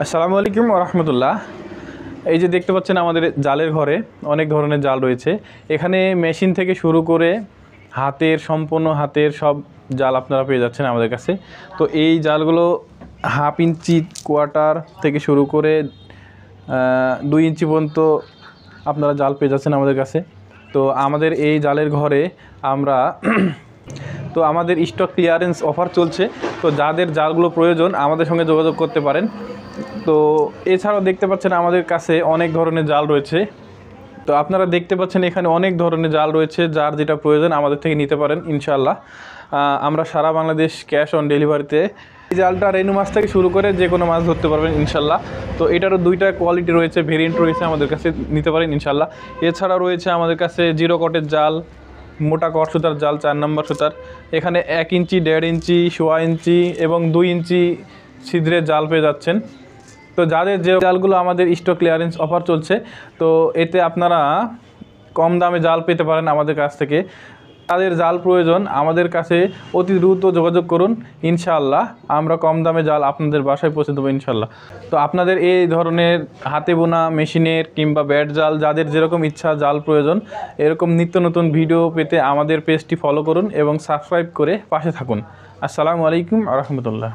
আসসালামু আলাইকুম রহমতুল্লাহ। এই যে দেখতে পাচ্ছেন আমাদের জালের ঘরে অনেক ধরনের জাল রয়েছে। এখানে মেশিন থেকে শুরু করে সম্পূর্ণ হাতের সব জাল আপনারা পেয়ে যাচ্ছেন আমাদের কাছে। তো এই জালগুলো হাফ ইঞ্চি কোয়ার্টার থেকে শুরু করে 2 ইঞ্চি পর্যন্ত আপনারা জাল পেয়ে যাচ্ছেন আমাদের কাছে। তো আমাদের এই জালের ঘরে আমরা তো আমাদের স্টক ক্লিয়ারেন্স অফার চলছে। তো যাদের জালগুলো প্রয়োজন আমাদের সঙ্গে যোগাযোগ করতে পারেন। তো এছাড়াও দেখতে পাচ্ছেন আমাদের কাছে অনেক ধরনের জাল রয়েছে। তো আপনারা দেখতে পাচ্ছেন এখানে অনেক ধরনের জাল রয়েছে, যার যেটা প্রয়োজন আমাদের থেকে নিতে পারেন ইনশাআল্লাহ। আমরা সারা বাংলাদেশ ক্যাশ অন ডেলিভারিতে এই জালটা রেনু মাছ থেকে শুরু করে যে কোনো মাছ ধরতে পারবেন ইনশাআল্লাহ। তো এটারও 2টা কোয়ালিটি রয়েছে, ভেরিয়েন্ট রয়েছে, আমাদের কাছে নিতে পারেন ইনশাআল্লাহ। এছাড়া রয়েছে আমাদের কাছে 0 কটের জাল, মোটা কট সুতার জাল, 4 নম্বর সুতার। এখানে 1 ইঞ্চি, 1.5 ইঞ্চি, 1.25 ইঞ্চি এবং 2 ইঞ্চি ছিদ্রের জাল পেয়ে যাচ্ছেন। তো যাদের যে জালগুলো আমাদের স্টক ক্লিয়ারেন্স অফার চলছে, তো এতে আপনারা কম দামে জাল পেতে পারেন আমাদের কাছ থেকে। তাদের জাল প্রয়োজন আমাদের কাছে অতি দ্রুত যোগাযোগ করুন ইনশাআল্লাহ। আমরা কম দামে জাল আপনাদের বাসায় পৌঁছে দেবো ইনশাআল্লাহ। তো আপনাদের এই ধরনের হাতে বোনা মেশিনের কিংবা ব্যাট জাল, যাদের যেরকম ইচ্ছা জাল প্রয়োজন, এরকম নিত্য নতুন ভিডিও পেতে আমাদের পেজটি ফলো করুন এবং সাবস্ক্রাইব করে পাশে থাকুন। আসসালামু আলাইকুম রহমতুল্লাহ।